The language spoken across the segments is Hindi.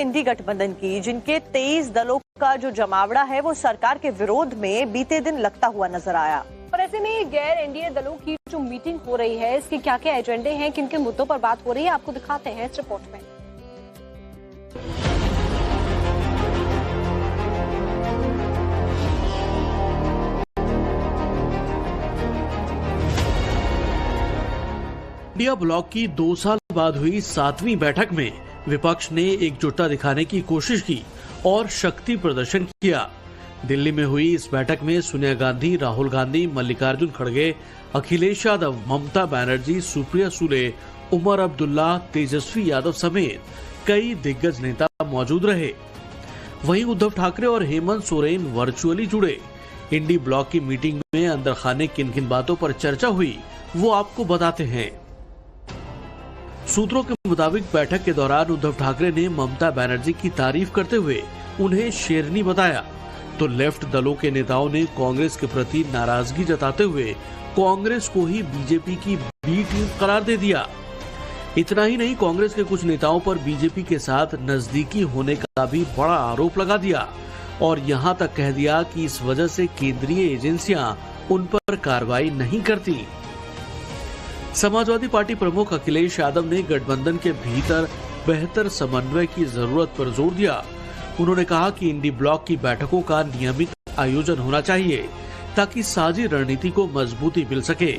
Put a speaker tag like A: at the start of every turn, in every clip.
A: इंडी गठबंधन की, जिनके 23 दलों का जो जमावड़ा है वो सरकार के विरोध में बीते दिन लगता हुआ नजर आया। और ऐसे में गैर एनडीए दलों की जो मीटिंग हो रही है, इसके क्या क्या एजेंडे हैं, किन किन मुद्दों पर बात हो रही है, आपको दिखाते हैं इस रिपोर्ट में।
B: इंडिया ब्लॉक की 2 साल बाद हुई 7वीं बैठक में विपक्ष ने एकजुटता दिखाने की कोशिश की और शक्ति प्रदर्शन किया। दिल्ली में हुई इस बैठक में सोनिया गांधी, राहुल गांधी, मल्लिकार्जुन खड़गे, अखिलेश यादव, ममता बनर्जी, सुप्रिया सुले, उमर अब्दुल्ला, तेजस्वी यादव समेत कई दिग्गज नेता मौजूद रहे। वहीं उद्धव ठाकरे और हेमंत सोरेन वर्चुअली जुड़े। इंडी ब्लॉक की मीटिंग में अंदर खाने किन किन बातों पर चर्चा हुई वो आपको बताते हैं। सूत्रों के मुताबिक बैठक के दौरान उद्धव ठाकरे ने ममता बनर्जी की तारीफ करते हुए उन्हें शेरनी बताया, तो लेफ्ट दलों के नेताओं ने कांग्रेस के प्रति नाराजगी जताते हुए कांग्रेस को ही बीजेपी की बी टीम करार दे दिया। इतना ही नहीं, कांग्रेस के कुछ नेताओं पर बीजेपी के साथ नजदीकी होने का भी बड़ा आरोप लगा दिया और यहां तक कह दिया कि इस वजह से केंद्रीय एजेंसियां उन पर कार्रवाई नहीं करती। समाजवादी पार्टी प्रमुख अखिलेश यादव ने गठबंधन के भीतर बेहतर समन्वय की जरूरत पर जोर दिया। उन्होंने कहा कि इंडी ब्लॉक की बैठकों का नियमित आयोजन होना चाहिए ताकि साझी रणनीति को मजबूती मिल सके।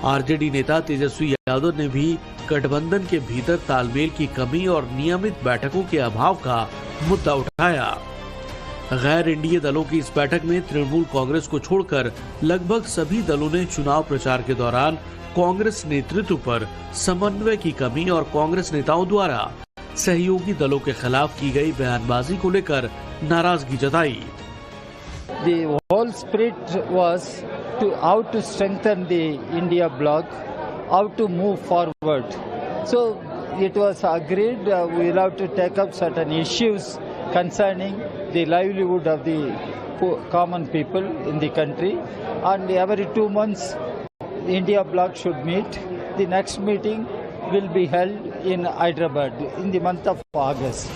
B: आरजेडी नेता तेजस्वी यादव ने भी गठबंधन के भीतर तालमेल की कमी और नियमित बैठकों के अभाव का मुद्दा उठाया। गैर एनडीए दलों की इस बैठक में तृणमूल कांग्रेस को छोड़कर लगभग सभी दलों ने चुनाव प्रचार के दौरान कांग्रेस नेतृत्व पर समन्वय की कमी और कांग्रेस नेताओं द्वारा सहयोगी दलों के खिलाफ की गई बयानबाजी को लेकर नाराजगी जताई।
C: The whole spirit was how to strengthen the India bloc, how to move forward. So it was agreed we will have to take up certain issues concerning the livelihood of the common people in the country, and every 2 months India bloc should meet. The next meeting will be held in Hyderabad in the month of August.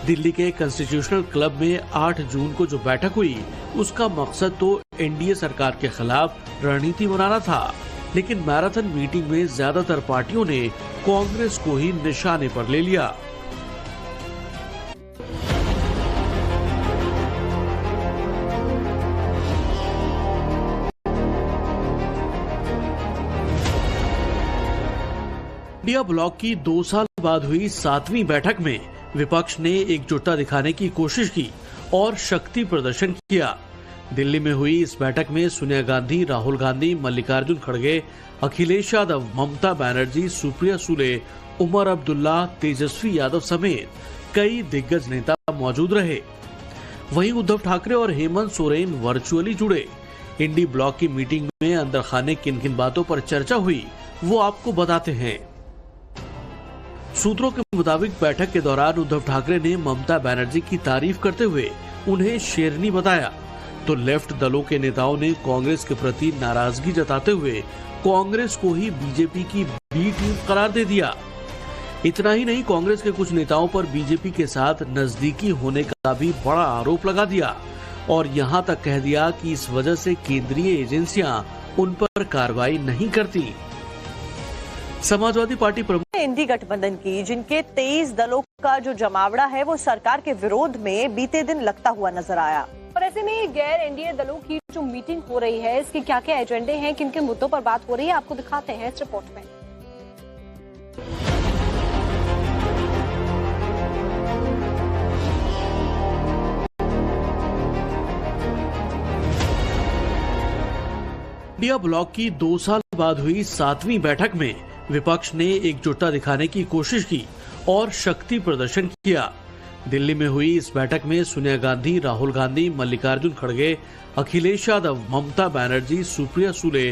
B: Delhi के कॉन्स्टिट्यूशनल क्लब में 8 जून को जो बैठक हुई उसका मकसद तो एनडीए सरकार के खिलाफ रणनीति बनाना था, लेकिन मैराथन मीटिंग में ज्यादातर पार्टियों ने कांग्रेस को ही निशाने पर ले लिया। इंडिया ब्लॉक की 2 साल बाद हुई 7वीं बैठक में विपक्ष ने एकजुटता दिखाने की कोशिश की और शक्ति प्रदर्शन किया। दिल्ली में हुई इस बैठक में सोनिया गांधी, राहुल गांधी, मल्लिकार्जुन खड़गे, अखिलेश यादव, ममता बनर्जी, सुप्रिया सुले, उमर अब्दुल्ला, तेजस्वी यादव समेत कई दिग्गज नेता मौजूद रहे। वहीं उद्धव ठाकरे और हेमंत सोरेन वर्चुअली जुड़े। इंडी ब्लॉक की मीटिंग में अंदर खाने किन किन बातों पर चर्चा हुई वो आपको बताते हैं। सूत्रों के मुताबिक बैठक के दौरान उद्धव ठाकरे ने ममता बनर्जी की तारीफ करते हुए उन्हें शेरनी बताया, तो लेफ्ट दलों के नेताओं ने कांग्रेस के प्रति नाराजगी जताते हुए कांग्रेस को ही बीजेपी की बी टीम करार दे दिया। इतना ही नहीं, कांग्रेस के कुछ नेताओं पर बीजेपी के साथ नजदीकी होने का भी बड़ा आरोप लगा दिया और यहां तक कह दिया कि इस वजह से केंद्रीय एजेंसियां उन पर कार्रवाई नहीं करती। समाजवादी पार्टी प्रमुख
A: इंडी गठबंधन की, जिनके 23 दलों का जो जमावड़ा है वो सरकार के विरोध में बीते दिन लगता हुआ नजर आया। और ऐसे में गैर एनडीए दलों की जो मीटिंग हो रही है, इसके क्या क्या एजेंडे हैं, किन किन मुद्दों पर बात हो रही है, आपको दिखाते हैं इस रिपोर्ट में।
B: इंडिया ब्लॉक की 2 साल बाद हुई 7वीं बैठक में विपक्ष ने एकजुटता दिखाने की कोशिश की और शक्ति प्रदर्शन किया। दिल्ली में हुई इस बैठक में सोनिया गांधी, राहुल गांधी, मल्लिकार्जुन खड़गे, अखिलेश यादव, ममता बनर्जी, सुप्रिया सुले,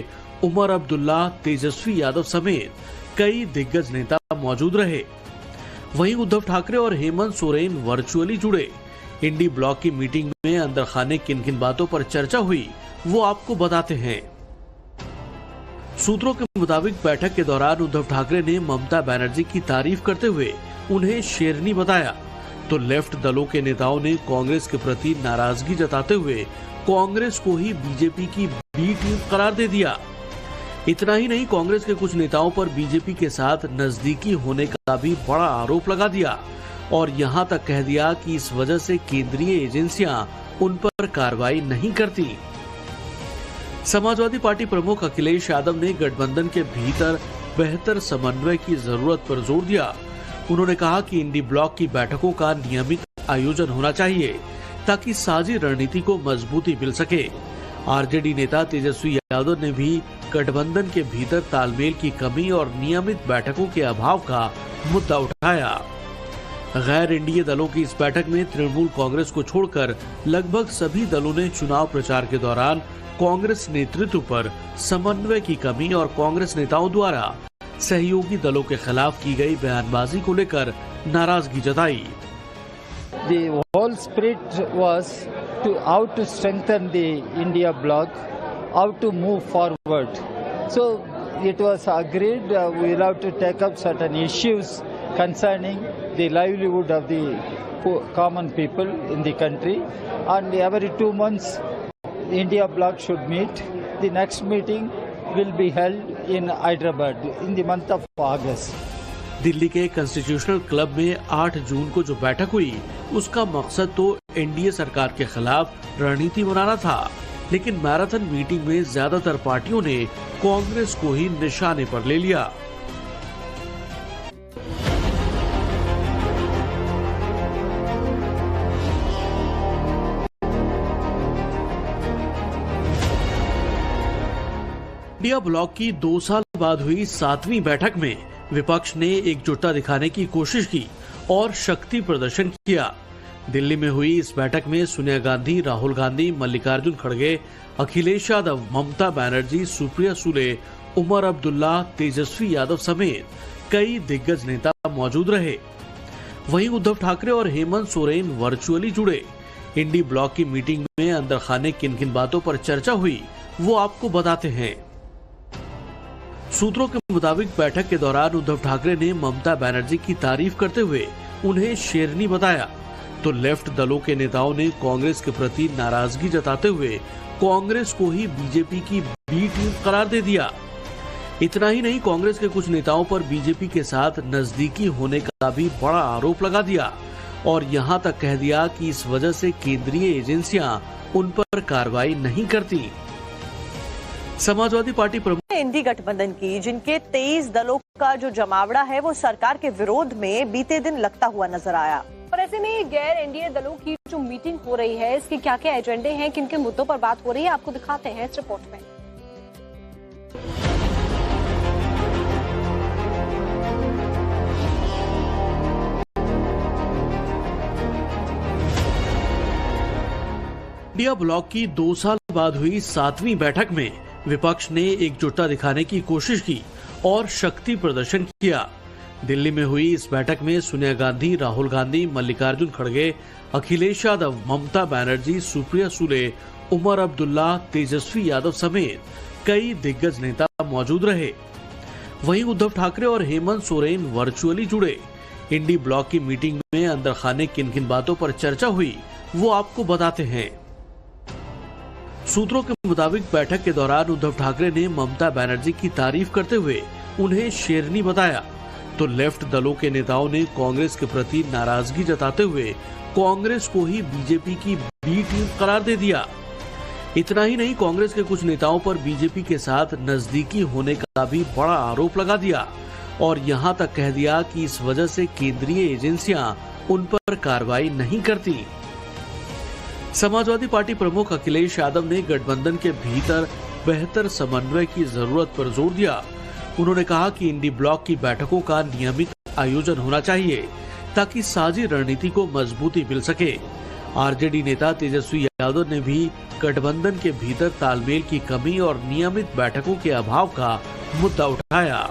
B: उमर अब्दुल्ला, तेजस्वी यादव समेत कई दिग्गज नेता मौजूद रहे। वहीं उद्धव ठाकरे और हेमंत सोरेन वर्चुअली जुड़े। इंडी ब्लॉक की मीटिंग में अंदर खाने किन किन बातों पर चर्चा हुई वो आपको बताते हैं। सूत्रों के मुताबिक बैठक के दौरान उद्धव ठाकरे ने ममता बनर्जी की तारीफ करते हुए उन्हें शेरनी बताया, तो लेफ्ट दलों के नेताओं ने कांग्रेस के प्रति नाराजगी जताते हुए कांग्रेस को ही बीजेपी की बी टीम करार दे दिया। इतना ही नहीं, कांग्रेस के कुछ नेताओं पर बीजेपी के साथ नजदीकी होने का भी बड़ा आरोप लगा दिया और यहां तक कह दिया कि इस वजह से केंद्रीय एजेंसियां उन पर कार्रवाई नहीं करती। समाजवादी पार्टी प्रमुख अखिलेश यादव ने गठबंधन के भीतर बेहतर समन्वय की जरूरत पर जोर दिया। उन्होंने कहा कि इंडी ब्लॉक की बैठकों का नियमित आयोजन होना चाहिए ताकि साझी रणनीति को मजबूती मिल सके। आरजेडी नेता तेजस्वी यादव ने भी गठबंधन के भीतर तालमेल की कमी और नियमित बैठकों के अभाव का मुद्दा उठाया। गैर एनडीए दलों की इस बैठक में तृणमूल कांग्रेस को छोड़कर लगभग सभी दलों ने चुनाव प्रचार के दौरान कांग्रेस नेतृत्व पर समन्वय की कमी और कांग्रेस नेताओं द्वारा सहयोगी दलों के खिलाफ की गई बयानबाजी को लेकर नाराजगी जताई।
C: The whole spirit was how to strengthen the India bloc, how to move forward. So it was agreed we will have to take up certain issues concerning the livelihood of the common people in the country, and every 2 months India bloc should meet. The next meeting will be held in Hyderabad in the month of August.
B: Delhi के कॉन्स्टिट्यूशनल क्लब में 8 जून को जो बैठक हुई उसका मकसद तो एनडीए सरकार के खिलाफ रणनीति बनाना था, लेकिन मैराथन मीटिंग में ज्यादातर पार्टियों ने कांग्रेस को ही निशाने पर ले लिया। इंडिया ब्लॉक की 2 साल बाद हुई 7वीं बैठक में विपक्ष ने एकजुटता दिखाने की कोशिश की और शक्ति प्रदर्शन किया। दिल्ली में हुई इस बैठक में सोनिया गांधी, राहुल गांधी, मल्लिकार्जुन खड़गे, अखिलेश यादव, ममता बनर्जी, सुप्रिया सुले, उमर अब्दुल्ला, तेजस्वी यादव समेत कई दिग्गज नेता मौजूद रहे। वहीं उद्धव ठाकरे और हेमंत सोरेन वर्चुअली जुड़े। इंडी ब्लॉक की मीटिंग में अंदर खाने किन किन बातों पर चर्चा हुई वो आपको बताते हैं। सूत्रों के मुताबिक बैठक के दौरान उद्धव ठाकरे ने ममता बनर्जी की तारीफ करते हुए उन्हें शेरनी बताया, तो लेफ्ट दलों के नेताओं ने कांग्रेस के प्रति नाराजगी जताते हुए कांग्रेस को ही बीजेपी की बी टीम करार दे दिया। इतना ही नहीं, कांग्रेस के कुछ नेताओं पर बीजेपी के साथ नजदीकी होने का भी बड़ा आरोप लगा दिया और यहां तक कह दिया कि इस वजह से केंद्रीय एजेंसियां उन पर कार्रवाई नहीं करती। समाजवादी पार्टी प्रमुख
A: इंडी गठबंधन की जिनके 23 दलों का जो जमावड़ा है वो सरकार के विरोध में बीते दिन लगता हुआ नजर आया। और ऐसे में गैर एनडीए दलों की जो मीटिंग हो रही है इसके क्या क्या एजेंडे हैं, किन किन मुद्दों पर बात हो रही है, आपको दिखाते हैं इस रिपोर्ट में।
B: इंडिया ब्लॉक की 2 साल बाद हुई 7वीं बैठक में विपक्ष ने एकजुटता दिखाने की कोशिश की और शक्ति प्रदर्शन किया। दिल्ली में हुई इस बैठक में सोनिया गांधी, राहुल गांधी, मल्लिकार्जुन खड़गे, अखिलेश यादव, ममता बनर्जी, सुप्रिया सुले, उमर अब्दुल्ला, तेजस्वी यादव समेत कई दिग्गज नेता मौजूद रहे। वहीं उद्धव ठाकरे और हेमंत सोरेन वर्चुअली जुड़े। इंडी ब्लॉक की मीटिंग में अंदर खाने किन किन बातों पर चर्चा हुई वो आपको बताते हैं। सूत्रों के मुताबिक बैठक के दौरान उद्धव ठाकरे ने ममता बनर्जी की तारीफ करते हुए उन्हें शेरनी बताया, तो लेफ्ट दलों के नेताओं ने कांग्रेस के प्रति नाराजगी जताते हुए कांग्रेस को ही बीजेपी की बी टीम करार दे दिया। इतना ही नहीं, कांग्रेस के कुछ नेताओं पर बीजेपी के साथ नजदीकी होने का भी बड़ा आरोप लगा दिया और यहां तक कह दिया कि इस वजह से केंद्रीय एजेंसियां उन पर कार्रवाई नहीं करती। समाजवादी पार्टी प्रमुख अखिलेश यादव ने गठबंधन के भीतर बेहतर समन्वय की जरूरत पर जोर दिया। उन्होंने कहा कि इंडी ब्लॉक की बैठकों का नियमित आयोजन होना चाहिए ताकि साझी रणनीति को मजबूती मिल सके। आरजेडी नेता तेजस्वी यादव ने भी गठबंधन के भीतर तालमेल की कमी और नियमित बैठकों के अभाव का मुद्दा उठाया।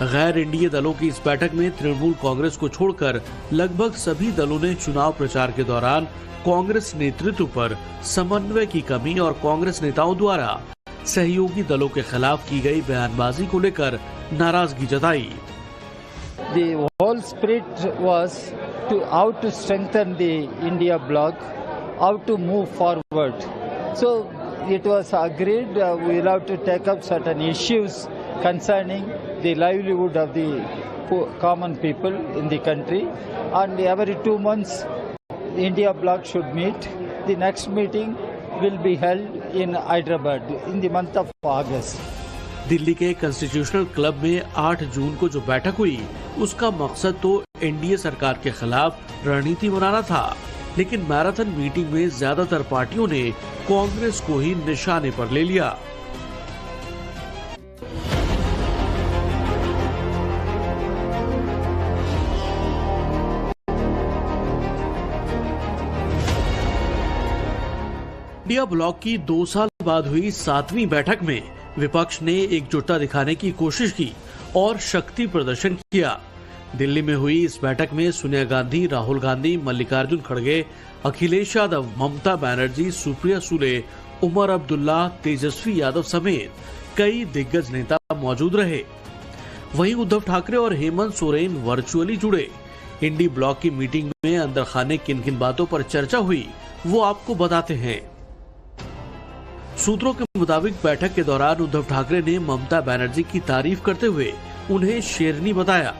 B: गैर एनडीए दलों की इस बैठक में तृणमूल कांग्रेस को छोड़कर लगभग सभी दलों ने चुनाव प्रचार के दौरान कांग्रेस नेतृत्व पर समन्वय की कमी और कांग्रेस नेताओं द्वारा सहयोगी दलों के खिलाफ की गई बयानबाजी को लेकर नाराजगी जताई।
C: The whole spirit was how to strengthen the India bloc, how to move forward. So it was agreed we will have to take up certain issues concerning the livelihood of the common people in the country, and every 2 months India bloc should meet. The next meeting will be held in Hyderabad in the month of August.
B: Delhi के कॉन्स्टिट्यूशनल क्लब में 8 जून को जो बैठक हुई उसका मकसद तो एनडीए सरकार के खिलाफ रणनीति बनाना था, लेकिन मैराथन मीटिंग में ज्यादातर पार्टियों ने कांग्रेस को ही निशाने पर ले लिया। इंडिया ब्लॉक की 2 साल बाद हुई 7वीं बैठक में विपक्ष ने एकजुटता दिखाने की कोशिश की और शक्ति प्रदर्शन किया। दिल्ली में हुई इस बैठक में सोनिया गांधी, राहुल गांधी, मल्लिकार्जुन खड़गे, अखिलेश यादव, ममता बनर्जी, सुप्रिया सुले, उमर अब्दुल्ला, तेजस्वी यादव समेत कई दिग्गज नेता मौजूद रहे। वहीं उद्धव ठाकरे और हेमंत सोरेन वर्चुअली जुड़े। इंडी ब्लॉक की मीटिंग में अंदर खाने किन किन बातों पर चर्चा हुई वो आपको बताते हैं। सूत्रों के मुताबिक बैठक के दौरान उद्धव ठाकरे ने ममता बनर्जी की तारीफ करते हुए उन्हें शेरनी बताया,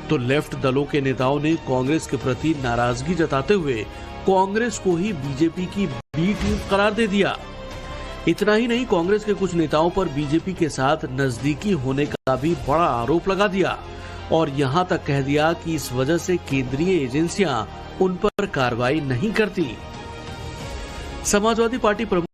B: तो लेफ्ट दलों के नेताओं ने कांग्रेस के प्रति नाराजगी जताते हुए कांग्रेस को ही बीजेपी की बी टीम करार दे दिया। इतना ही नहीं, कांग्रेस के कुछ नेताओं पर बीजेपी के साथ नजदीकी होने का भी बड़ा आरोप लगा दिया और यहां तक कह दिया कि इस वजह से केंद्रीय एजेंसियां उन पर कार्रवाई नहीं करती। समाजवादी पार्टी प्रमुख